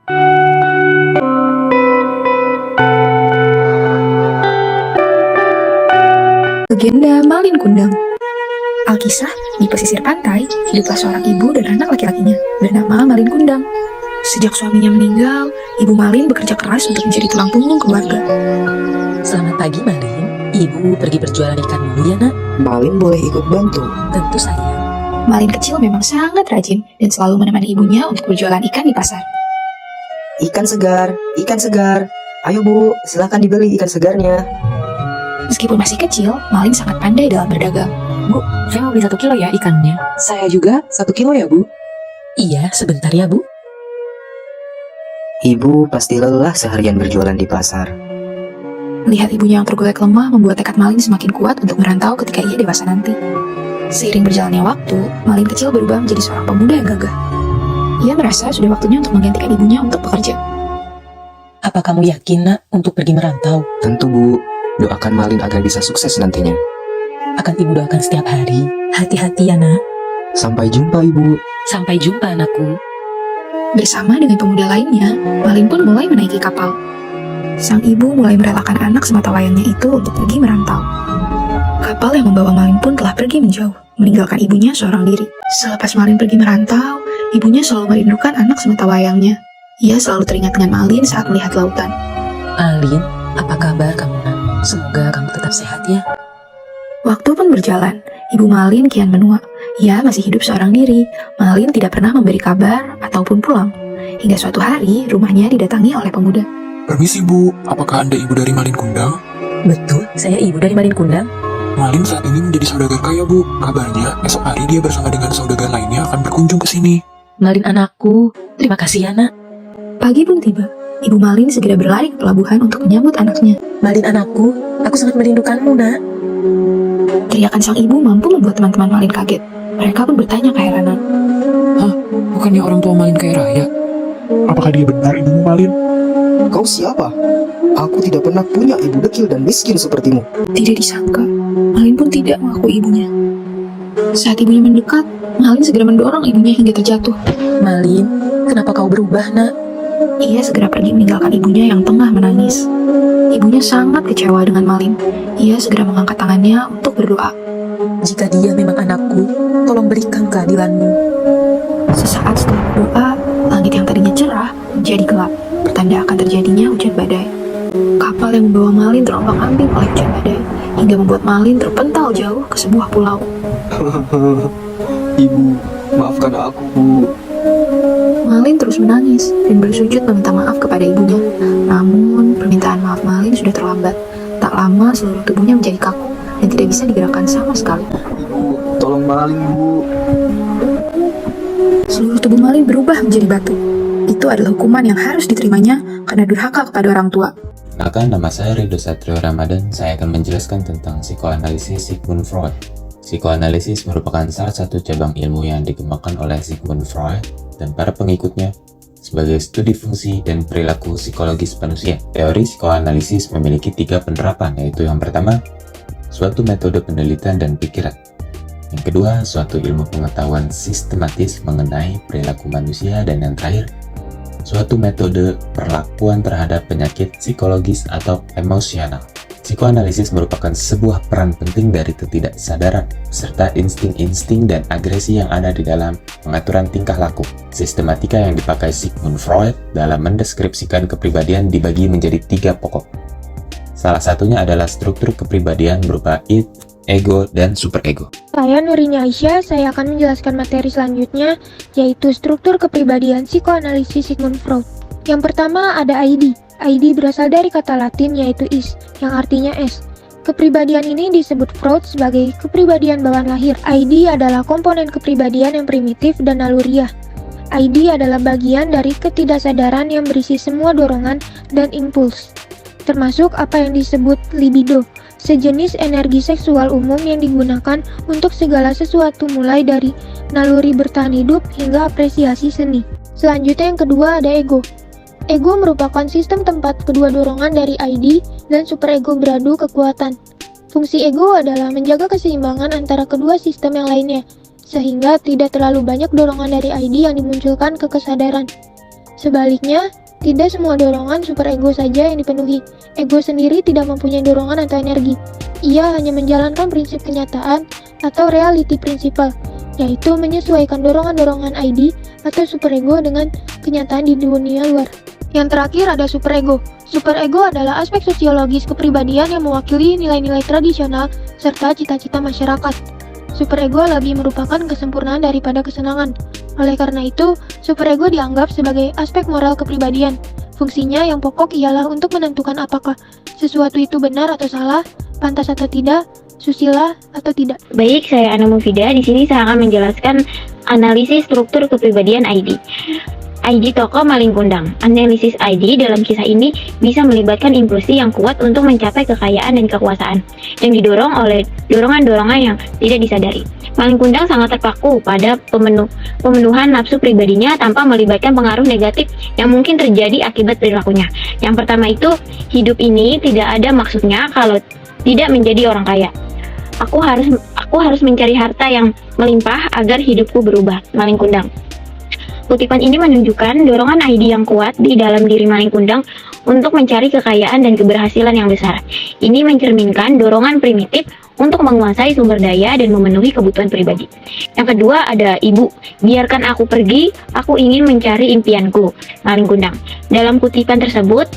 Legenda Malin Kundang. Alkisah, di pesisir pantai, hiduplah seorang ibu dan anak laki-lakinya, bernama Malin Kundang. Sejak suaminya meninggal, Ibu Malin bekerja keras untuk menjadi tulang punggung keluarga. Selamat pagi, Malin. Ibu pergi berjualan ikan dulu ya, Nak? Malin boleh ikut bantu. Tentu saja. Malin kecil memang sangat rajin dan selalu menemani ibunya untuk berjualan ikan di pasar. Ikan segar, ikan segar. Ayo Bu, silakan dibeli ikan segarnya. Meskipun masih kecil, Malin sangat pandai dalam berdagang. Bu, saya mau beli 1 kilo ya ikannya. Saya juga 1 kilo ya, Bu. Iya, sebentar ya, Bu. Ibu pasti lelah seharian berjualan di pasar. Melihat ibunya yang tergolek lemah membuat tekad Malin semakin kuat untuk merantau ketika ia dewasa nanti. Seiring berjalannya waktu, Malin kecil berubah menjadi seorang pemuda yang gagah. Ia merasa sudah waktunya untuk menggantikan ibunya untuk bekerja. Apa kamu yakin, Nak, untuk pergi merantau? Tentu Bu, doakan Malin agar bisa sukses nantinya. Akan Ibu doakan setiap hari. Hati-hati ya, Nak. Sampai jumpa Ibu. Sampai jumpa, anakku. Bersama dengan pemuda lainnya, Malin pun mulai menaiki kapal. Sang ibu mulai merelakan anak sematawayangnya itu untuk pergi merantau. Kapal yang membawa Malin pun telah pergi menjauh, meninggalkan ibunya seorang diri. Selepas Malin pergi merantau, ibunya selalu merindukan anak sematawayangnya. Ia selalu teringat dengan Malin saat melihat lautan. Malin, apa kabar kamu, Nak? Semoga kamu tetap sehat ya. Waktu pun berjalan, ibu Malin kian menua. Ia masih hidup seorang diri. Malin tidak pernah memberi kabar ataupun pulang. Hingga suatu hari, rumahnya didatangi oleh pemuda. Permisi Bu, apakah Anda ibu dari Malin Kundang? Betul, saya ibu dari Malin Kundang. Malin saat ini menjadi saudagar kaya Bu. Kabarnya esok hari dia bersama dengan saudagar lainnya akan berkunjung ke sini. Malin anakku, terima kasih ya, Nak. Pagi pun tiba. Ibu Malin segera berlari ke pelabuhan untuk menyambut anaknya. Malin anakku, aku sangat merindukanmu, Nak. Teriakan sang ibu mampu membuat teman-teman Malin kaget. Mereka pun bertanya keheranan. Hah? Bukannya orang tua Malin kaya raya? Apakah dia benar ibumu Malin? Kau siapa? Aku tidak pernah punya ibu dekil dan miskin sepertimu. Tidak disangka, Malin pun tidak mengakui ibunya. Saat ibunya mendekat, Malin segera mendorong ibunya hingga terjatuh. Malin, kenapa kau berubah, Nak? Ia segera pergi meninggalkan ibunya yang tengah menangis. Ibunya sangat kecewa dengan Malin. Ia segera mengangkat tangannya untuk berdoa. Jika dia memang anakku, tolong berikan keadilanmu. Sesaat setelah berdoa, langit yang tadinya cerah menjadi gelap, bertanda akan terjadinya hujan badai. Kapal yang membawa Malin terombang-ambing oleh hujan badai, hingga membuat Malin terpental jauh ke sebuah pulau. Ibu, maafkan aku Bu. Malin terus menangis dan bersujud meminta maaf kepada ibunya. Namun, permintaan maaf Malin sudah terlambat. Tak lama, seluruh tubuhnya menjadi kaku dan tidak bisa digerakkan sama sekali. Ibu, tolong Malin Bu. Seluruh tubuh Malin berubah menjadi batu. Itu adalah hukuman yang harus diterimanya karena durhaka kepada orang tua. Perkenalkan, nama saya Ridho Satrio Ramadan. Saya akan menjelaskan tentang psikoanalisis Sigmund Freud. Psikoanalisis merupakan salah satu cabang ilmu yang dikembangkan oleh Sigmund Freud dan para pengikutnya sebagai studi fungsi dan perilaku psikologis manusia. Teori psikoanalisis memiliki 3 penerapan, yaitu yang pertama, suatu metode penelitian dan pikiran. Yang kedua, suatu ilmu pengetahuan sistematis mengenai perilaku manusia. Dan yang terakhir, suatu metode perlakuan terhadap penyakit psikologis atau emosional. Psikoanalisis merupakan sebuah peran penting dari ketidaksadaran, serta insting-insting dan agresi yang ada di dalam pengaturan tingkah laku. Sistematika yang dipakai Sigmund Freud dalam mendeskripsikan kepribadian dibagi menjadi 3 pokok. Salah satunya adalah struktur kepribadian berupa id, ego, dan superego. Saya Nurinya Aisyah, saya akan menjelaskan materi selanjutnya, yaitu struktur kepribadian psikoanalisis Sigmund Freud. Yang pertama ada ID. ID berasal dari kata Latin yaitu is, yang artinya es. Kepribadian ini disebut Freud sebagai kepribadian bawaan lahir. ID adalah komponen kepribadian yang primitif dan naluriah. ID adalah bagian dari ketidaksadaran yang berisi semua dorongan dan impuls, termasuk apa yang disebut libido, sejenis energi seksual umum yang digunakan untuk segala sesuatu mulai dari naluri bertahan hidup hingga apresiasi seni. Selanjutnya yang kedua ada ego. Ego merupakan sistem tempat kedua dorongan dari ID dan superego beradu kekuatan. Fungsi ego adalah menjaga keseimbangan antara kedua sistem yang lainnya, sehingga tidak terlalu banyak dorongan dari ID yang dimunculkan ke kesadaran. Sebaliknya, tidak semua dorongan superego saja yang dipenuhi. Ego sendiri tidak mempunyai dorongan atau energi. Ia hanya menjalankan prinsip kenyataan atau reality principle, yaitu menyesuaikan dorongan-dorongan ID atau superego dengan kenyataan di dunia luar. Yang terakhir ada superego. Superego adalah aspek sosiologis kepribadian yang mewakili nilai-nilai tradisional serta cita-cita masyarakat. Superego lebih merupakan kesempurnaan daripada kesenangan. Oleh karena itu, superego dianggap sebagai aspek moral kepribadian. Fungsinya yang pokok ialah untuk menentukan apakah sesuatu itu benar atau salah, pantas atau tidak, susila atau tidak. Baik, saya Ana Mufida. Di sini saya akan menjelaskan analisis struktur kepribadian ID. ID tokoh maling kundang. Analisis ID dalam kisah ini bisa melibatkan impulsi yang kuat untuk mencapai kekayaan dan kekuasaan, yang didorong oleh dorongan-dorongan yang tidak disadari. Maling kundang sangat terpaku pada pemenuhan nafsu pribadinya tanpa melibatkan pengaruh negatif yang mungkin terjadi akibat perilakunya. Yang pertama itu, hidup ini tidak ada maksudnya kalau tidak menjadi orang kaya. Aku harus mencari harta yang melimpah agar hidupku berubah. Maling kundang. Kutipan ini menunjukkan dorongan ID yang kuat di dalam diri maling kundang untuk mencari kekayaan dan keberhasilan yang besar. Ini mencerminkan dorongan primitif untuk menguasai sumber daya dan memenuhi kebutuhan pribadi. Yang kedua ada ibu. Biarkan aku pergi, aku ingin mencari impianku. Maling kundang. Dalam kutipan tersebut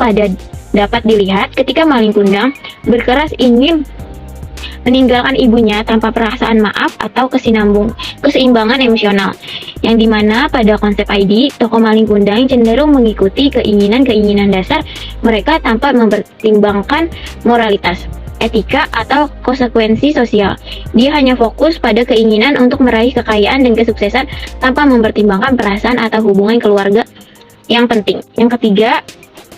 dapat dilihat ketika maling kundang berkeras ingin meninggalkan ibunya tanpa perasaan maaf atau keseimbangan emosional, yang dimana pada konsep ID, tokoh maling kundang cenderung mengikuti keinginan-keinginan dasar mereka tanpa mempertimbangkan moralitas, etika, atau konsekuensi sosial. Dia hanya fokus pada keinginan untuk meraih kekayaan dan kesuksesan tanpa mempertimbangkan perasaan atau hubungan keluarga yang penting. Yang ketiga,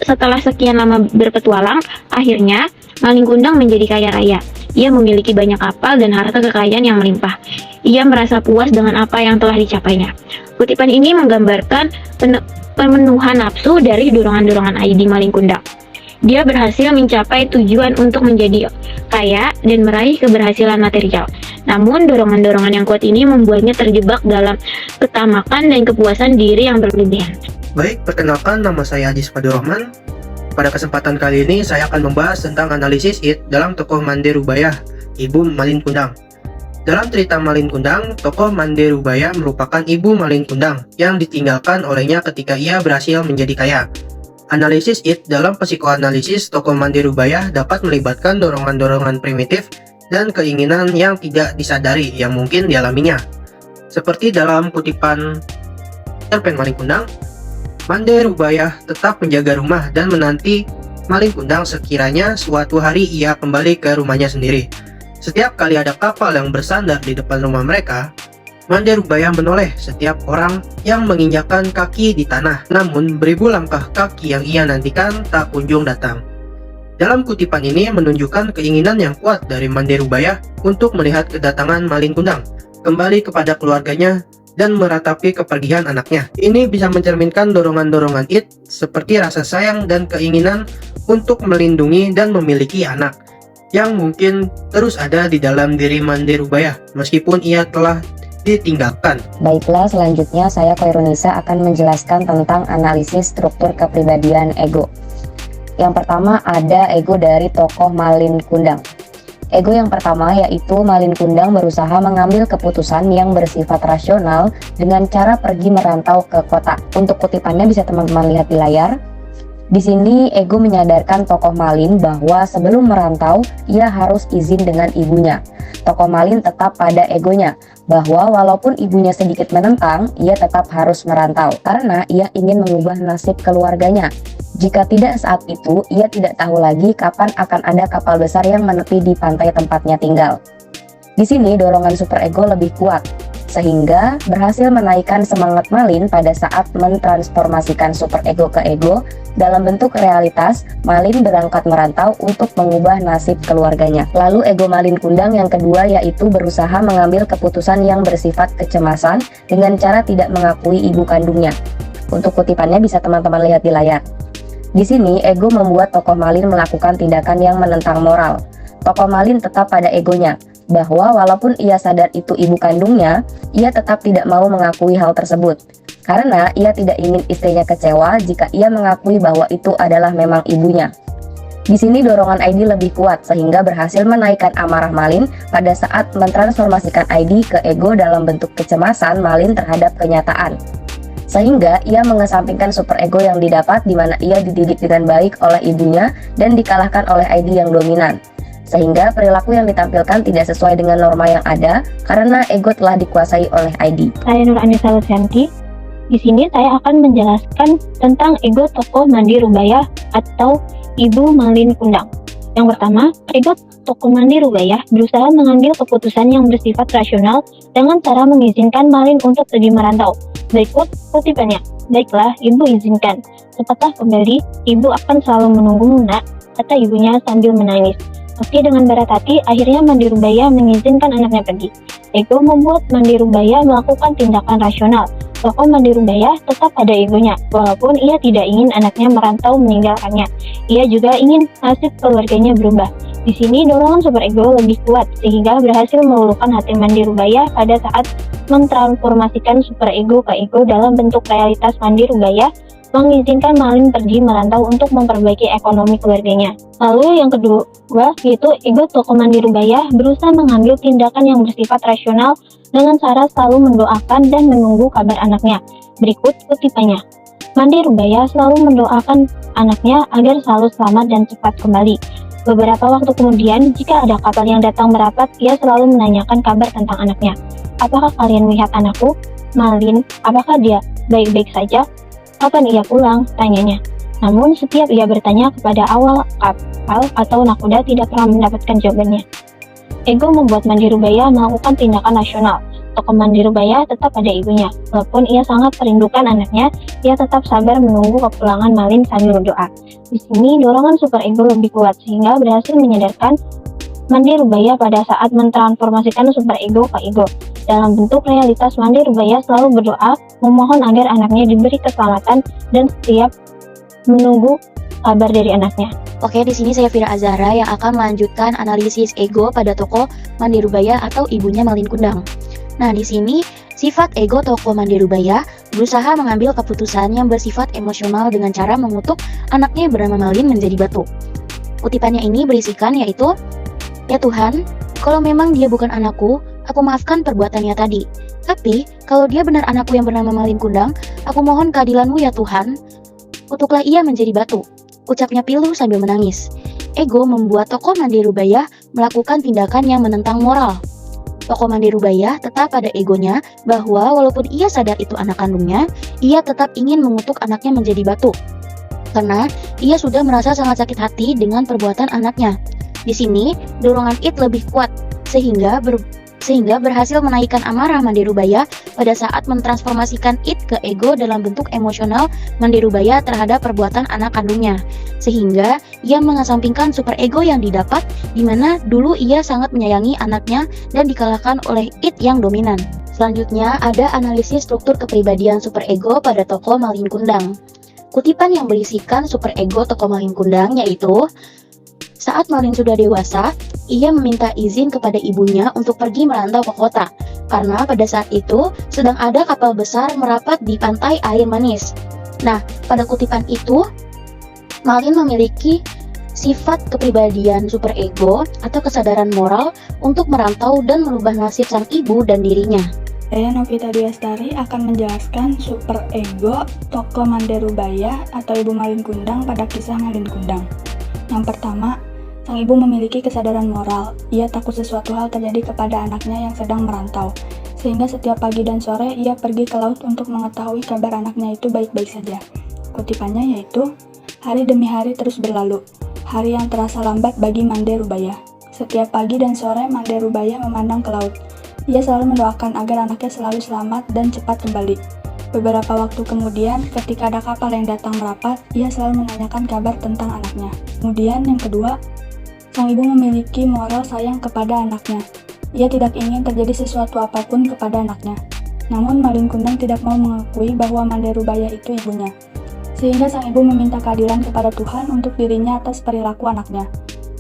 setelah sekian lama berpetualang, akhirnya maling kundang menjadi kaya raya. Ia memiliki banyak kapal dan harta kekayaan yang melimpah. Ia merasa puas dengan apa yang telah dicapainya. Kutipan ini menggambarkan pemenuhan nafsu dari dorongan-dorongan ID maling kundang. Dia berhasil mencapai tujuan untuk menjadi kaya dan meraih keberhasilan material. Namun, dorongan-dorongan yang kuat ini membuatnya terjebak dalam ketamakan dan kepuasan diri yang berlebihan. Baik, perkenalkan, nama saya Ajis Padurrahman. Pada kesempatan kali ini saya akan membahas tentang analisis It dalam tokoh Mande Rubayah, ibu Malin Kundang. Dalam cerita Malin Kundang, tokoh Mande Rubayah merupakan ibu Malin Kundang yang ditinggalkan olehnya ketika ia berhasil menjadi kaya. Analisis It dalam psikoanalisis tokoh Mande Rubayah dapat melibatkan dorongan-dorongan primitif dan keinginan yang tidak disadari yang mungkin dialaminya. Seperti dalam kutipan cerpen Malin Kundang, Mande Rubayah tetap menjaga rumah dan menanti maling kundang sekiranya suatu hari ia kembali ke rumahnya sendiri. Setiap kali ada kapal yang bersandar di depan rumah mereka, Mande Rubayah menoleh setiap orang yang menginjakkan kaki di tanah, namun beribu langkah kaki yang ia nantikan tak kunjung datang. Dalam kutipan ini menunjukkan keinginan yang kuat dari Mande Rubayah untuk melihat kedatangan maling kundang kembali kepada keluarganya dan meratapi kepergian anaknya. Ini bisa mencerminkan dorongan-dorongan It seperti rasa sayang dan keinginan untuk melindungi dan memiliki anak yang mungkin terus ada di dalam diri Mande Rubayah meskipun ia telah ditinggalkan. Baiklah, selanjutnya saya Koirunisa akan menjelaskan tentang analisis struktur kepribadian ego. Yang pertama ada ego dari tokoh Malin Kundang. Ego yang pertama yaitu Malin Kundang berusaha mengambil keputusan yang bersifat rasional dengan cara pergi merantau ke kota. Untuk kutipannya bisa teman-teman lihat di layar. Di sini Ego menyadarkan tokoh Malin bahwa sebelum merantau ia harus izin dengan ibunya. Tokoh Malin tetap pada egonya bahwa walaupun ibunya sedikit menentang, ia tetap harus merantau karena ia ingin mengubah nasib keluarganya. Jika tidak saat itu, ia tidak tahu lagi kapan akan ada kapal besar yang menepi di pantai tempatnya tinggal. Di sini dorongan superego lebih kuat, sehingga berhasil menaikkan semangat Malin pada saat mentransformasikan superego ke ego. Dalam bentuk realitas, Malin berangkat merantau untuk mengubah nasib keluarganya. Lalu ego Malin Kundang yang kedua yaitu berusaha mengambil keputusan yang bersifat kecemasan dengan cara tidak mengakui ibu kandungnya. Untuk kutipannya bisa teman-teman lihat di layar. Di sini, ego membuat tokoh Malin melakukan tindakan yang menentang moral. Tokoh Malin tetap pada egonya, bahwa walaupun ia sadar itu ibu kandungnya, ia tetap tidak mau mengakui hal tersebut. karena ia tidak ingin istrinya kecewa jika ia mengakui bahwa itu adalah memang ibunya. Di sini dorongan ID lebih kuat sehingga berhasil menaikkan amarah Malin pada saat mentransformasikan ID ke ego dalam bentuk kecemasan Malin terhadap kenyataan. Sehingga ia mengesampingkan super ego yang didapat di mana ia dididik dengan baik oleh ibunya dan dikalahkan oleh ID yang dominan. Sehingga perilaku yang ditampilkan tidak sesuai dengan norma yang ada karena ego telah dikuasai oleh ID. Saya Nur Anissa Lucianti. Di sini saya akan menjelaskan tentang ego tokoh Mandi Rubaiyah atau Ibu Malin Kundang. Yang pertama, ego tokoh Mandi Rubaiyah berusaha mengambil keputusan yang bersifat rasional dengan cara mengizinkan Malin untuk pergi merantau. Berikut kutipannya. Baiklah, ibu izinkan. Sepatah kembali, ibu akan selalu menunggumu nak, kata ibunya sambil menangis. Meski dengan berat hati, akhirnya Mandi Rubaiyah mengizinkan anaknya pergi. Ego membuat Mandi Rubaiyah melakukan tindakan rasional. Tokoh Mandi Rubaiyah tetap ada egonya, walaupun ia tidak ingin anaknya merantau meninggalkannya. Ia juga ingin nasib keluarganya berubah. Di sini dorongan super ego lebih kuat, sehingga berhasil meluluhkan hati Mandi Rubaiyah pada saat mentransformasikan super ego ke ego dalam bentuk realitas Mandi Rubaiyah, mengizinkan Malin pergi merantau untuk memperbaiki ekonomi keluarganya. Lalu yang kedua, yaitu ego tokoh Mandi Rubaiyah berusaha mengambil tindakan yang bersifat rasional dengan cara selalu mendoakan dan menunggu kabar anaknya. Berikut kutipannya. Mandi Rubaiyah selalu mendoakan anaknya agar selalu selamat dan cepat kembali. Beberapa waktu kemudian, jika ada kapal yang datang merapat, ia selalu menanyakan kabar tentang anaknya. Apakah kalian melihat anakku? Malin, apakah dia baik-baik saja? Kapan ia pulang? Tanyanya. Namun setiap ia bertanya kepada awal kapal atau nakoda tidak pernah mendapatkan jawabannya. Ego membuat Mandi Rubaiyah melakukan tindakan rasional. Tokoh Mandi Rubaiyah tetap ada ibunya. Walaupun ia sangat merindukan anaknya, ia tetap sabar menunggu kepulangan Malin sambil berdoa. Di sini dorongan super ego lebih kuat sehingga berhasil menyadarkan Mandi Rubaiyah pada saat mentransformasikan super ego ke ego. Dalam bentuk realitas, Mandi Rubaiyah selalu berdoa memohon agar anaknya diberi keselamatan dan setiap menunggu kabar dari anaknya. Oke, di sini saya Fira Azhara yang akan melanjutkan analisis ego pada tokoh Mandi Rubaiyah atau ibunya Malin Kundang. Nah, di sini sifat ego tokoh Mandi Rubaiyah berusaha mengambil keputusan yang bersifat emosional dengan cara mengutuk anaknya yang bernama Malin menjadi batu. Kutipannya ini berisikan yaitu, "Ya Tuhan, kalau memang dia bukan anakku, aku maafkan perbuatannya tadi. Tapi, kalau dia benar anakku yang bernama Malin Kundang, aku mohon keadilanmu ya Tuhan. Kutuklah ia menjadi batu," ucapnya pilu sambil menangis. Ego membuat tokoh Mandi Rubaiyah melakukan tindakan yang menentang moral. Tokoh Mandi Rubaiyah tetap pada egonya bahwa walaupun ia sadar itu anak kandungnya, ia tetap ingin mengutuk anaknya menjadi batu. Karena ia sudah merasa sangat sakit hati dengan perbuatan anaknya. Di sini, dorongan id lebih kuat, sehingga berhasil menaikkan amarah Mandi Rubaiyah pada saat mentransformasikan id ke ego dalam bentuk emosional Mandi Rubaiyah terhadap perbuatan anak kandungnya. Sehingga ia mengesampingkan super ego yang didapat, di mana dulu ia sangat menyayangi anaknya dan dikalahkan oleh id yang dominan. Selanjutnya ada analisis struktur kepribadian super ego pada tokoh Malin Kundang. Kutipan yang berisikan super ego tokoh Malin Kundang yaitu, saat Malin sudah dewasa, ia meminta izin kepada ibunya untuk pergi merantau ke kota, karena pada saat itu sedang ada kapal besar merapat di pantai air manis. Nah, pada kutipan itu, Malin memiliki sifat kepribadian super ego atau kesadaran moral untuk merantau dan merubah nasib sang ibu dan dirinya. Saya Novita Diastari akan menjelaskan super ego tokoh Mandi Rubaiyah atau Ibu Malin Kundang pada kisah Malin Kundang. Yang pertama, sang ibu memiliki kesadaran moral. Ia takut sesuatu hal terjadi kepada anaknya yang sedang merantau, sehingga setiap pagi dan sore ia pergi ke laut untuk mengetahui kabar anaknya itu baik-baik saja. Kutipannya yaitu, hari demi hari terus berlalu, hari yang terasa lambat bagi Mandi Rubaiyah. Setiap pagi dan sore Mandi Rubaiyah memandang ke laut. Ia selalu mendoakan agar anaknya selalu selamat dan cepat kembali. Beberapa waktu kemudian, ketika ada kapal yang datang merapat, ia selalu menanyakan kabar tentang anaknya. Kemudian yang kedua, sang ibu memiliki moral sayang kepada anaknya. Ia tidak ingin terjadi sesuatu apapun kepada anaknya. Namun Malin Kundang tidak mau mengakui bahwa Mandi Rubaiyah itu ibunya. Sehingga sang ibu meminta keadilan kepada Tuhan untuk dirinya atas perilaku anaknya.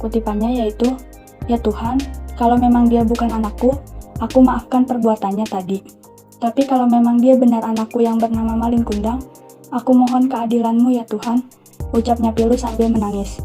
Kutipannya yaitu, "Ya Tuhan, kalau memang dia bukan anakku, aku maafkan perbuatannya tadi." Tapi kalau memang dia benar anakku yang bernama Malin Kundang, aku mohon keadilanmu ya Tuhan, ucapnya Pilu sambil menangis.